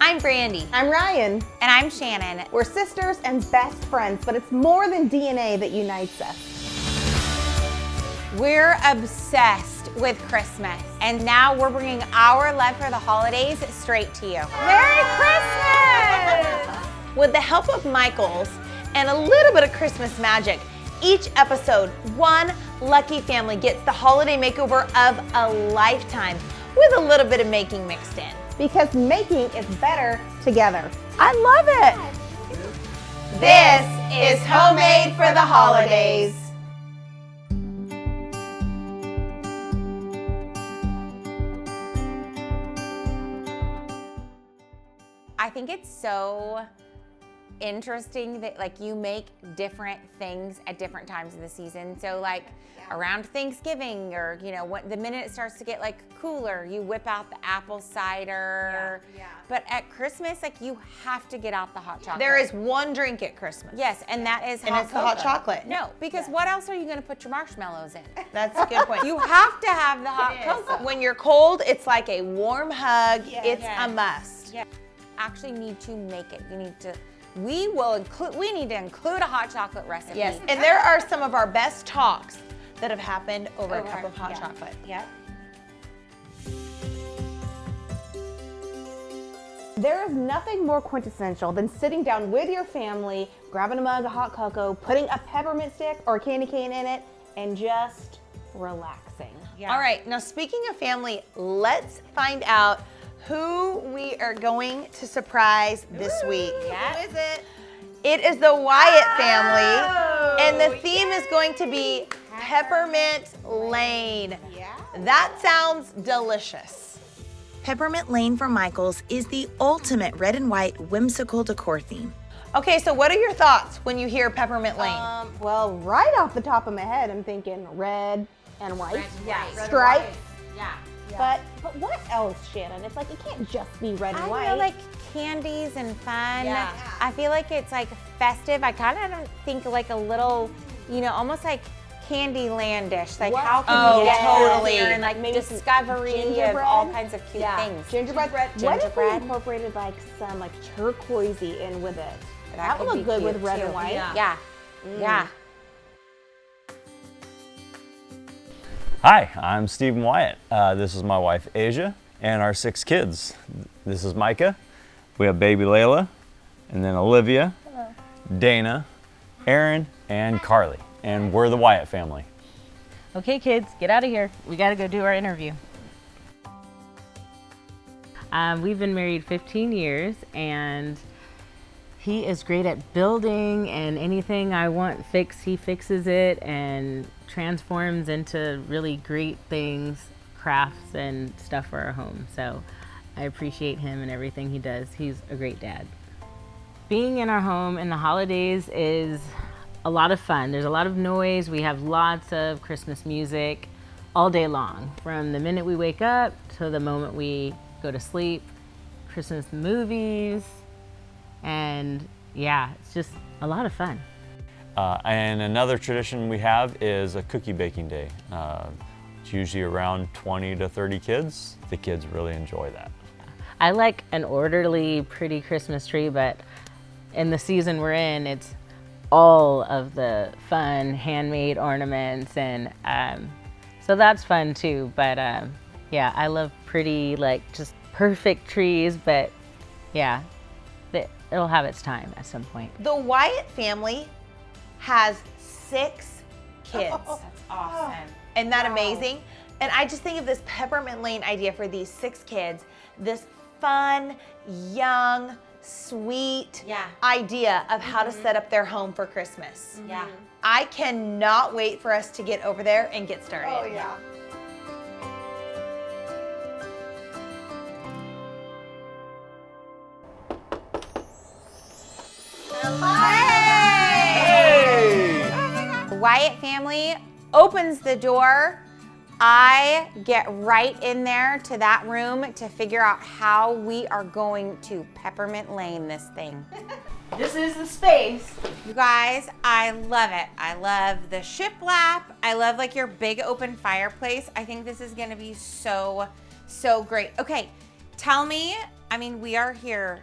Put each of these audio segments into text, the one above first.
I'm Brandie. I'm Ryan. And I'm Shannon. We're sisters and best friends, but it's more than DNA that unites us. We're obsessed with Christmas, and now we're bringing our love for the holidays straight to you. Merry Christmas! With the help of Michaels and a little bit of Christmas magic, each episode, one lucky family gets the holiday makeover of a lifetime with a little bit of making mixed in. Because making is better together. I love it. This is Homemade for the Holidays. I think it's so interesting that like you make different things at different times of the season. So like around Thanksgiving, or the minute it starts to get like cooler, you whip out the apple cider. But at Christmas, like you have to get out the hot chocolate. There is one drink at Christmas. Yes, and that is and it's the hot chocolate. No, because what else are you going to put your marshmallows in? That's a good point. You have to have the hot cocoa. When you're cold, it's like a warm hug. It's a must. Yeah. Actually need to make it. We need to include a hot chocolate recipe. Yes, and there are some of our best talks that have happened over a cup of hot chocolate. Yeah. There is nothing more quintessential than sitting down with your family, grabbing a mug of hot cocoa, putting a peppermint stick or a candy cane in it, and just relaxing. Yeah. All right, now speaking of family, let's find out who we are going to surprise this week. Yes. Who is it? It is the Wyatt family, and the theme is going to be Peppermint Lane. Yeah. That sounds delicious. Peppermint Lane from Michaels is the ultimate red and white whimsical decor theme. Okay, so what are your thoughts when you hear Peppermint Lane? Well, right off the top of my head, I'm thinking red and white. Stripes. Yeah. But what else, Shannon? It's like it can't just be red and I white. feel like candies and fun. Yeah. I feel like it's like festive. I kind of think like a little, almost like Candyland-ish. Like how can we get totally. here and like Maybe some discovery of gingerbread? all kinds of cute things. Gingerbread. What if we Gingerbread. incorporated like some like turquoisey in with it? That could would be look good cute, with red too. and white. Yeah. Yeah. Hi, I'm Steve and Wyatt. This is my wife Asia and our 6 kids. This is Micah. We have baby Layla, and then Olivia, Dana, Aaron, and Carly. And we're the Wyatt family. Okay, kids, get out of here. We got to go do our interview. We've been married 15 years, and he is great at building, and anything I want fixed, he fixes it and transforms into really great things, crafts and stuff for our home. So I appreciate him and everything he does. He's a great dad. Being in our home in the holidays is a lot of fun. There's a lot of noise. We have lots of Christmas music all day long, from the minute we wake up to the moment we go to sleep. Christmas movies, and yeah, it's just a lot of fun. And another tradition we have is a cookie baking day. It's usually around 20 to 30 kids. The kids really enjoy that. I like an orderly, pretty Christmas tree, but in the season we're in, it's all of the fun handmade ornaments, and so that's fun too. But yeah, I love pretty, like just perfect trees, but yeah, it'll have its time at some point. The Wyatt family has 6 kids. That's awesome. Isn't that amazing? And I just think of this Peppermint Lane idea for these 6 kids, this fun, young, sweet idea of how to set up their home for Christmas. Yeah. I cannot wait for us to get over there and get started. Oh yeah. The Wyatt family opens the door. I get right in there to that room to figure out how we are going to Peppermint Lane this thing. This is the space. You guys, I love it. I love the shiplap. I love like your big open fireplace. I think this is gonna be so great. Okay, tell me I mean, we are here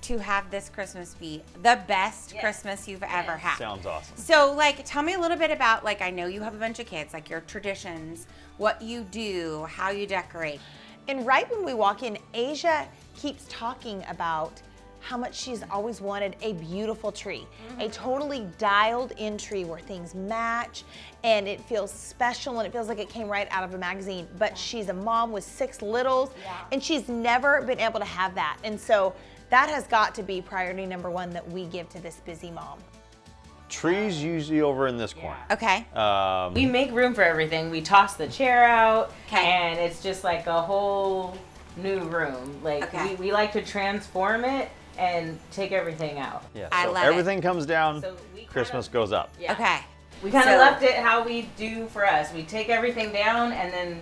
to have this Christmas be the best Christmas you've ever had. Sounds awesome. So, like, tell me a little bit about, like, I know you have a bunch of kids, like your traditions, what you do, how you decorate. And right when we walk in, Asia keeps talking about how much she's always wanted a beautiful tree, a totally dialed in tree where things match and it feels special and it feels like it came right out of a magazine. But she's a mom with 6 littles and she's never been able to have that. And so that has got to be priority number 1 that we give to this busy mom. Trees usually over in this corner. Okay. We make room for everything. We toss the chair out, Okay. and it's just like a whole new room. Like Okay. we like to transform it and take everything out. Yeah. I So love it. everything comes down, So we Christmas goes up. Yeah. Okay. We kind of So- left it how we do for us. We take everything down and then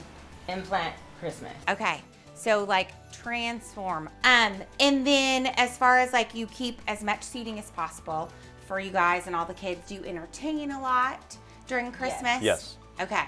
implant Christmas. Okay. So, like, transform. And then as far as, like, you keep as much seating as possible for you guys and all the kids, do you entertain a lot during Christmas? Yes. Okay.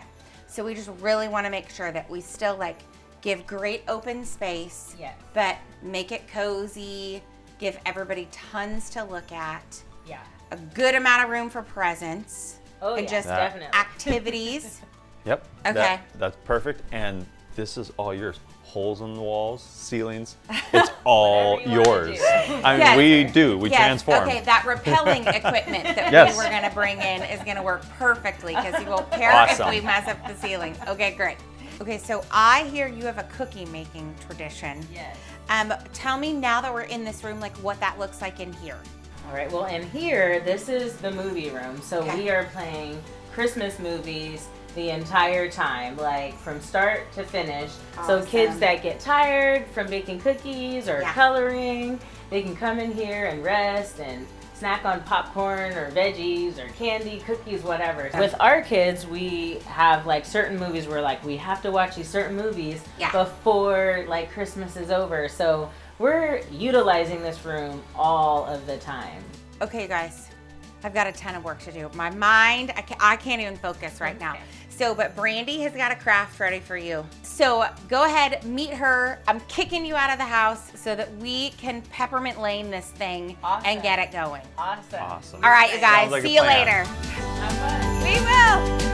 So we just really want to make sure that we still, like, give great open space, Yes. but make it cozy, give everybody tons to look at, Yeah. a good amount of room for presents, Oh, and yeah, just definitely. activities. Yep. Okay. That's perfect. And this is all yours. Holes in the walls, ceilings. It's all Whatever you wanna yours. do. I mean, Yes. we Yes, transform. okay, that rappelling equipment that Yes. we were going to bring in is going to work perfectly because you won't care Awesome. if we mess up the ceiling. Okay, great. Okay, so I hear you have a cookie making tradition. Yes. Tell me now that we're in this room, like what that looks like in here. All right, well, in here, this is the movie room. So Okay. we are playing Christmas movies the entire time, like from start to finish. So kids Awesome. that get tired from baking cookies or Yeah. coloring, they can come in here and rest and snack on popcorn or veggies or candy, cookies, whatever. With our kids, we have like certain movies where like we have to watch these certain movies Yeah. before like Christmas is over. So we're utilizing this room all of the time. Okay, you guys, I've got a ton of work to do. My mind, I can't even focus right now. So, but Brandie has got a craft ready for you. So go ahead, meet her. I'm kicking you out of the house so that we can Peppermint Lane this thing Awesome. and get it going. Awesome. Awesome. All right, you guys, Sounds like a see you plan. later. Have fun. We will.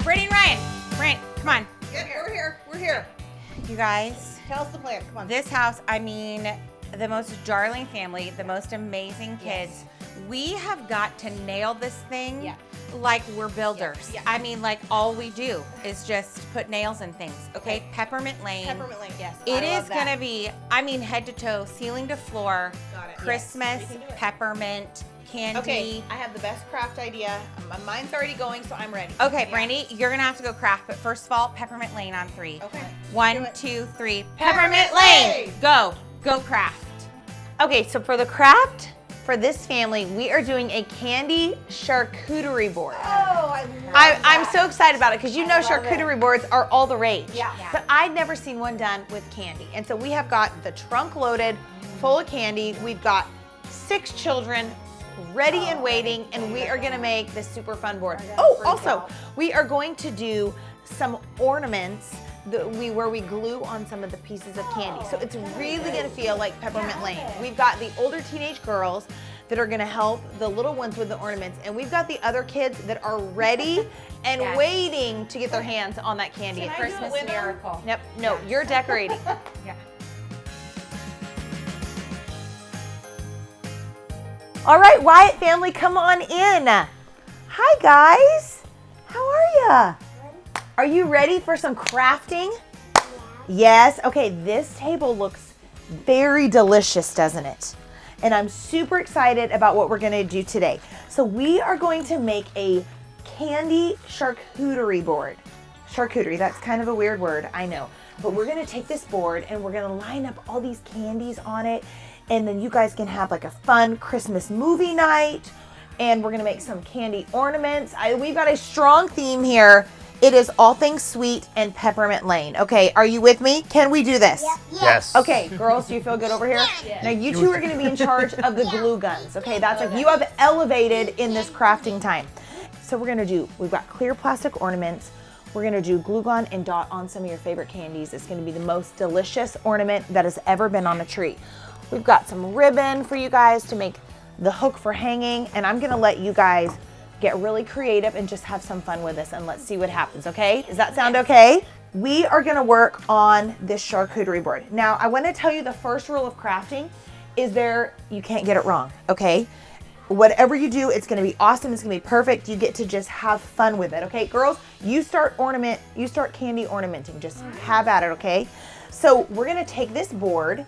Brittany and Ryan, come on. Yep, we're here. You guys, Tell us the plan, come on. this house, I mean, the most darling family, the most amazing kids. We have got to nail this thing Yeah. like we're builders. Yeah. I mean, like all we do is just put nails in things. Okay, Peppermint Lane. Peppermint Lane, yes. It I is love that. gonna be, I mean, head to toe, ceiling to floor, Got it. Christmas, Yes, we can do it. peppermint, candy. Okay, I have the best craft idea. My mind's already going, so I'm ready. Okay, Yeah. Brandie, you're gonna have to go craft, but first of all, Peppermint Lane on 3. Okay. Do 1, it. 2, 3. Peppermint Peppermint Lane. Lane. Go craft. Okay, so for the craft, for this family, we are doing a candy charcuterie board. Oh, I love I'm so excited about it because you know love charcuterie boards are all the rage. Yeah. But I'd never seen one done with candy. And so we have got the trunk loaded, full of candy. We've got 6 children ready and waiting, and we are gonna make this super fun board. Oh, also, we are going to do some ornaments where we glue on some of the pieces of candy. So it's really gonna feel like Peppermint Lane. We've got the older teenage girls that are gonna help the little ones with the ornaments, and we've got the other kids that are ready and Yes. waiting to get their hands on that candy. Can I do it Christmas with them? miracle. Yep, no, you're decorating. Yeah. All right, Wyatt family, come on in. Hi, guys. How are ya? Are you ready for some crafting? Yes. Okay, this table looks very delicious, doesn't it? And I'm super excited about what we're gonna do today. So we are going to make a candy charcuterie board. Charcuterie, that's kind of a weird word, I know. But we're gonna take this board and we're gonna line up all these candies on it, and then you guys can have like a fun Christmas movie night, and we're gonna make some candy ornaments. We've got a strong theme here. It is all things sweet and Peppermint Lane. Okay, are you with me? Can we do this? Yes. Okay, girls, do you feel good over here? Now you two are gonna be in charge of the glue guns. Okay, that's like you have elevated in this crafting time. So we've got clear plastic ornaments. We're gonna do glue gun and dot on some of your favorite candies. It's gonna be the most delicious ornament that has ever been on a tree. We've got some ribbon for you guys to make the hook for hanging, and I'm gonna let you guys get really creative and just have some fun with this, and let's see what happens, okay? Does that sound okay? We are gonna work on this charcuterie board. Now, I wanna tell you the first rule of crafting is you can't get it wrong, okay? Whatever you do, it's gonna be awesome, it's gonna be perfect. You get to just have fun with it, okay? Girls, you start candy ornamenting, just have at it, okay? So we're gonna take this board,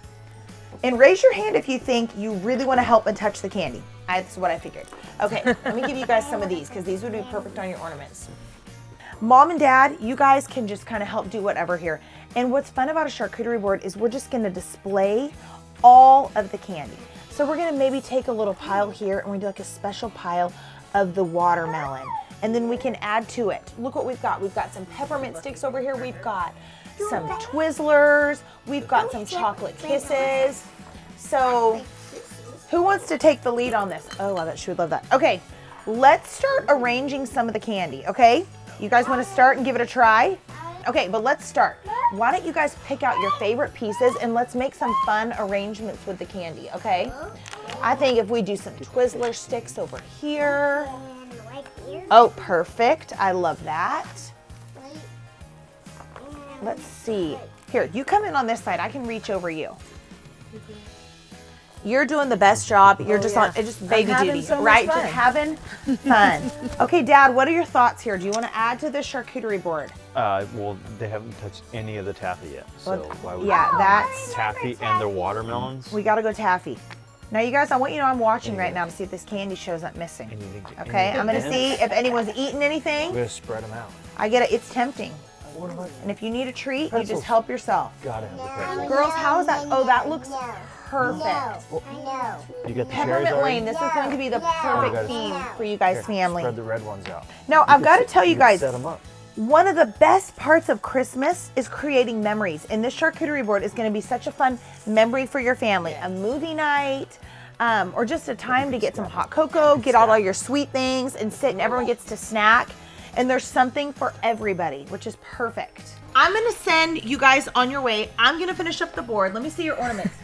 and raise your hand if you think you really wanna help and touch the candy. That's what I figured. Okay, let me give you guys some of these, because these would be perfect on your ornaments. Mom and Dad, you guys can just kind of help do whatever here. And what's fun about a charcuterie board is we're just gonna display all of the candy. So we're gonna maybe take a little pile here, and we do like a special pile of the watermelon. And then we can add to it. Look what we've got. We've got some peppermint sticks over here. We've got some Twizzlers. We've got some chocolate kisses. So who wants to take the lead on this? Oh, I bet she would love that. Okay, let's start arranging some of the candy, okay? You guys wanna start and give it a try? Okay, but let's start. Why don't you guys pick out your favorite pieces and let's make some fun arrangements with the candy, okay? I think if we do some Twizzler sticks over here. Oh, perfect, I love that. Let's see. Here, you come in on this side. I can reach over you. You're doing the best job. You're just baby duty, so right? Just having fun. Okay, Dad, what are your thoughts here? Do you want to add to the charcuterie board? Well, they haven't touched any of the taffy yet, so why would that's taffy and their watermelons? We got to go taffy. Now, you guys, I want you to know I'm watching right now to see if this candy shows up missing. Okay, I'm going to see if anyone's eaten anything. We're going to spread them out. I get it. It's tempting. And if you need a treat, you just help yourself. Gotta have the pretzels. Girls, how is that? Oh, that looks perfect. You got the cherries Peppermint already? Lane, this is going to be the perfect theme for you guys' family. Spread the red ones out. Now, I've got to tell you guys, set them up. one of the best parts of Christmas is creating memories. And this charcuterie board is going to be such a fun memory for your family. A movie night, or just a time to get some hot cocoa, get out all your sweet things and sit and everyone gets to snack. And there's something for everybody, which is perfect. I'm gonna send you guys on your way. I'm gonna finish up the board. Let me see your ornaments.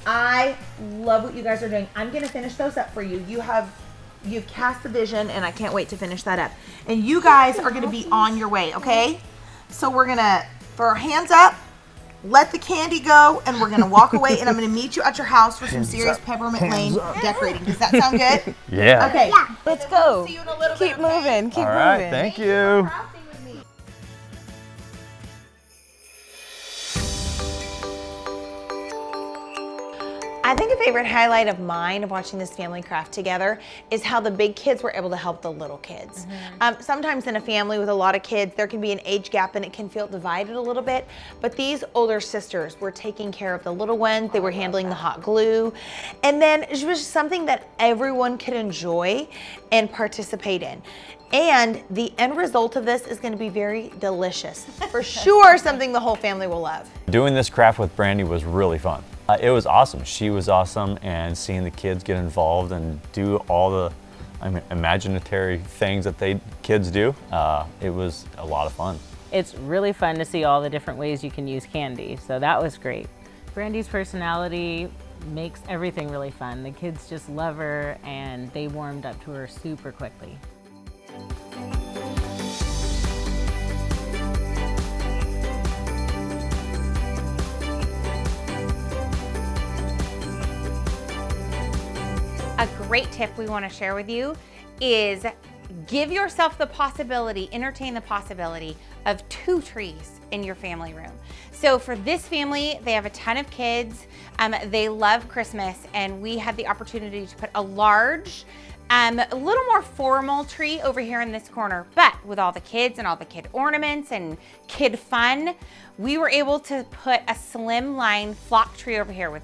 I love what you guys are doing. I'm gonna finish those up for you. You've cast the vision and I can't wait to finish that up. And you guys are gonna be on your way, okay? So we're gonna, for our hands up, let the candy go, and we're gonna walk away, and I'm gonna meet you at your house for some serious Peppermint Lane decorating. Does that sound good? Yeah. Okay. Yeah. Let's go. See you in a little Keep bit, okay? moving. Keep All right, moving. thank you. I think a favorite highlight of mine of watching this family craft together is how the big kids were able to help the little kids. Sometimes in a family with a lot of kids, there can be an age gap and it can feel divided a little bit, but these older sisters were taking care of the little ones, they were handling the hot glue, and then it was just something that everyone could enjoy and participate in. And the end result of this is going to be very delicious. For sure, something the whole family will love. Doing this craft with Brandie was really fun. It was awesome. She was awesome, and seeing the kids get involved and do all the imaginary things that kids do, it was a lot of fun. It's really fun to see all the different ways you can use candy, so that was great. Brandie's personality makes everything really fun. The kids just love her, and they warmed up to her super quickly. A great tip we want to share with you is give yourself the possibility, entertain the possibility of 2 trees in your family room. So for this family, they have a ton of kids. They love Christmas, and we had the opportunity to put a large, a little more formal tree over here in this corner, but with all the kids and all the kid ornaments and kid fun, we were able to put a slimline flock tree over here with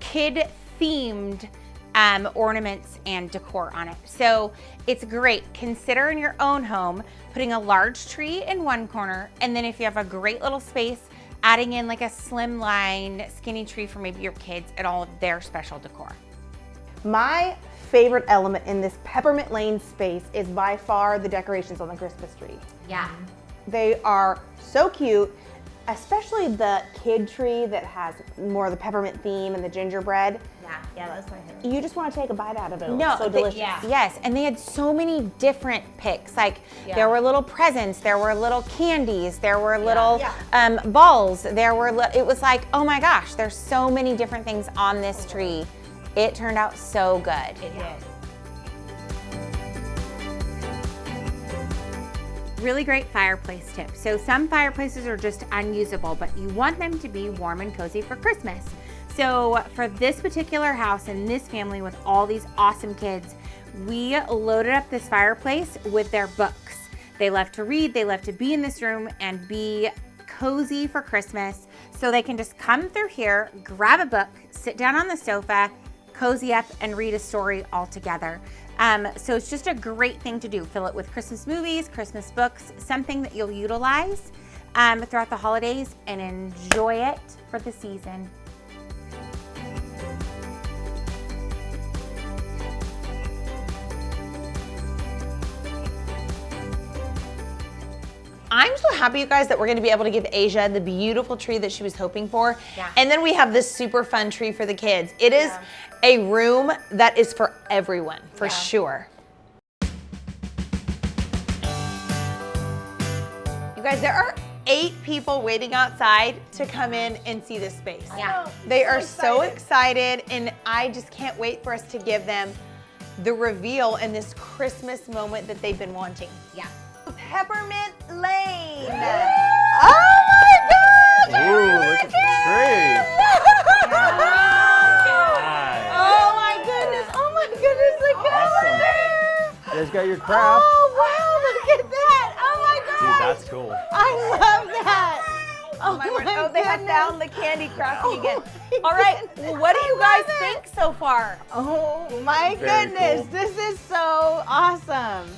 kid themed ornaments and decor on it. So it's great. Consider in your own home putting a large tree in one corner, and then if you have a great little space, adding in like a slimline skinny tree for maybe your kids and all of their special decor. My favorite element in this Peppermint Lane space is by far the decorations on the Christmas tree. Yeah. They are so cute, especially the kid tree that has more of the peppermint theme and the gingerbread. Yeah, that's my favorite. You just want to take a bite out of it. No, It's so delicious. Yes, and they had so many different picks. Like there were little presents, there were little candies, there were little balls. It was like, oh my gosh, there's so many different things on this tree. It turned out so good. It did. Really great fireplace tip. So some fireplaces are just unusable, but you want them to be warm and cozy for Christmas. So for this particular house and this family with all these awesome kids, we loaded up this fireplace with their books. They love to read, they love to be in this room and be cozy for Christmas. So they can just come through here, grab a book, sit down on the sofa, cozy up and read a story all together. So it's just a great thing to do. Fill it with Christmas movies, Christmas books, something that you'll utilize throughout the holidays and enjoy it for the season. I'm so happy, you guys, that we're going to be able to give Asia the beautiful tree that she was hoping for. Yeah. And then we have this super fun tree for the kids. It is a room that is for everyone, for sure. You guys, there are 8 people waiting outside to come in and see this space. Yeah. They are so excited, and I just can't wait for us to give them the reveal and this Christmas moment that they've been wanting. Yeah. Peppermint Lane. Oh my gosh! Ooh, look at the tree. Oh my goodness! Oh my goodness! Look at Awesome. that! You guys got your craft. Oh wow! Look at that! Oh my gosh! Dude, that's cool. I love that! Oh my word! Oh, they have found the candy crafting again. All right, what do you guys think so far? Oh my Very goodness, cool. this is so awesome.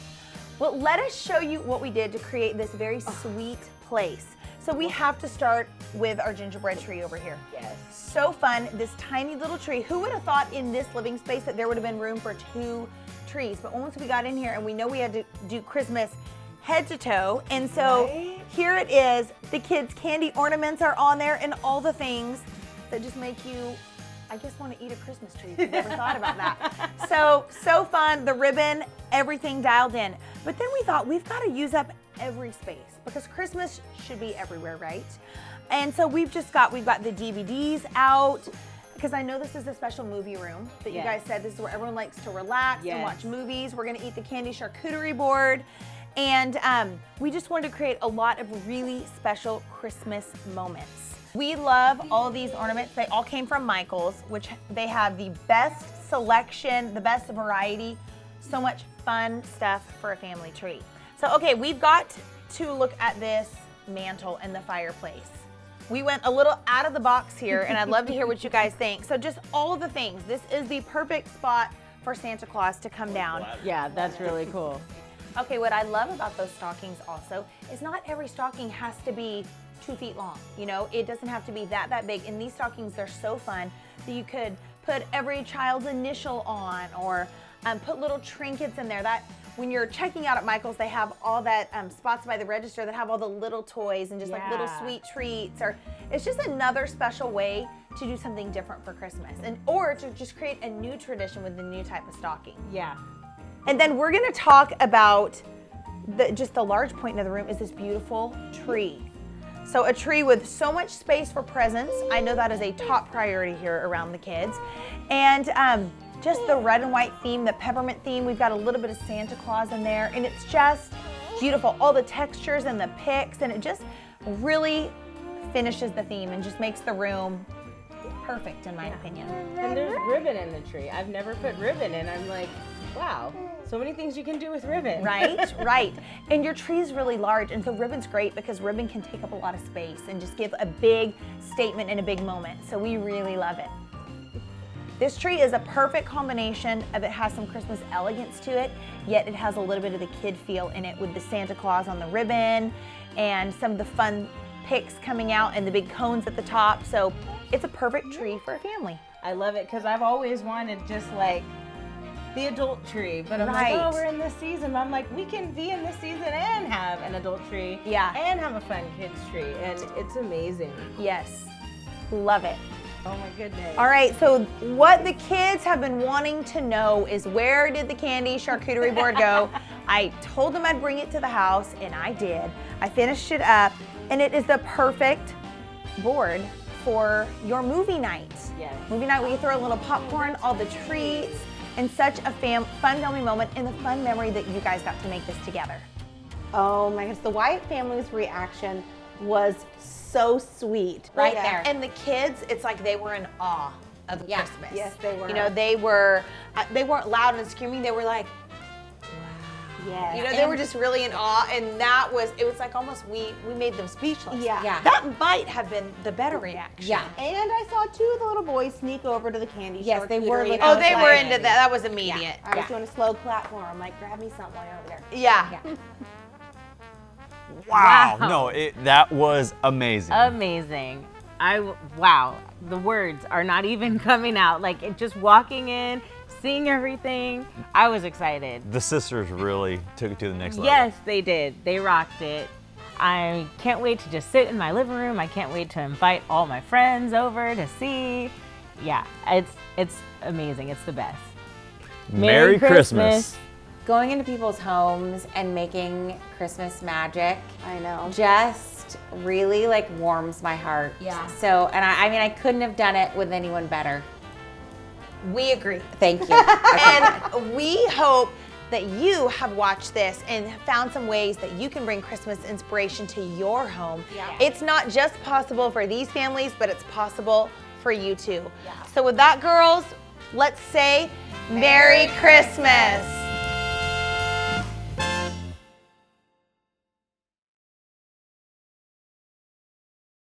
Well, let us show you what we did to create this very sweet place. So we have to start with our gingerbread tree over here. Yes. So fun, this tiny little tree. Who would have thought in this living space that there would have been room for 2 trees? But once we got in here and we know we had to do Christmas head to toe, and so here it is. The kids' candy ornaments are on there and all the things that just make you, I guess, want to eat a Christmas tree if you've never thought about that. So fun, the ribbon, everything dialed in. But then we thought we've got to use up every space because Christmas should be everywhere, right? And so we've got the DVDs out because I know this is a special movie room that you guys said this is where everyone likes to relax and watch movies. We're gonna eat the candy charcuterie board. And we just wanted to create a lot of really special Christmas moments. We love all of these ornaments. They all came from Michael's, which they have the best selection, the best variety, so much fun stuff for a family tree. So, okay, we've got to look at this mantle and the fireplace. We went a little out of the box here, and I'd love to hear what you guys think. So just all of the things. This is the perfect spot for Santa Claus to come down. Yeah, that's really cool. Okay, what I love about those stockings also is not every stocking has to be 2 feet long. You know, it doesn't have to be that big. And these stockings, they're so fun that you could put every child's initial on or put little trinkets in there. That when you're checking out at Michael's, they have all that spots by the register that have all the little toys and just like little sweet treats. Or it's just another special way to do something different for Christmas, or to just create a new tradition with a new type of stocking. Yeah. And then we're gonna talk about just the large point of the room is this beautiful tree. So a tree with so much space for presents. I know that is a top priority here around the kids. And just the red and white theme, the peppermint theme. We've got a little bit of Santa Claus in there, and it's just beautiful. All the textures and the picks, and it just really finishes the theme and just makes the room perfect in my opinion. And there's ribbon in the tree. I've never put ribbon in. I'm like, wow, so many things you can do with ribbon. Right, right. And your tree is really large, and so ribbon's great because ribbon can take up a lot of space and just give a big statement and a big moment. So we really love it. This tree is a perfect combination of it has some Christmas elegance to it, yet it has a little bit of the kid feel in it with the Santa Claus on the ribbon and some of the fun picks coming out and the big cones at the top. So it's a perfect tree for a family. I love it because I've always wanted just like the adult tree, but I'm Right. like, oh, we're in this season. I'm like, we can be in this season and have an adult tree, Yeah. and have a fun kids tree, and it's amazing. Yes. Love it. Oh my goodness. All right, so what the kids have been wanting to know is where did the candy charcuterie board go? I told them I'd bring it to the house, and I did. I finished it up, and it is the perfect board for your movie night. Yes. Movie night where you throw a little popcorn, all the treats, and such a fun family moment and the fun memory that you guys got to make this together. Oh my goodness, the Wyatt family's reaction was so sweet. Right there. And the kids, it's like they were in awe of Yeah. Christmas. Yes, they were. You know, they weren't loud and screaming. They were like, Yeah. you know, they were just really in awe, and it was like almost we made them speechless. Yeah. Yeah. That might have been the better reaction. Yeah. And I saw two of the little boys sneak over to the candy Yes, they were charcuterie, looking and I Oh, was they like- were into that. That was immediate. I was doing a slow clap for them, like, grab me something while you're over there. Yeah. Yeah. Wow. Wow. No, that was amazing. Amazing. Wow, the words are not even coming out. Like just walking in, seeing everything, I was excited. The sisters really took it to the next level. Yes, they did. They rocked it. I can't wait to just sit in my living room. I can't wait to invite all my friends over to see. Yeah, it's amazing. It's the best. Merry Christmas. Going into people's homes and making Christmas magic I know. just really like warms my heart. Yeah. So, and I mean, I couldn't have done it with anyone better. We agree. Thank you. And we hope that you have watched this and found some ways that you can bring Christmas inspiration to your home. Yeah. It's not just possible for these families, but it's possible for you too. So with that, girls, let's say Merry Christmas.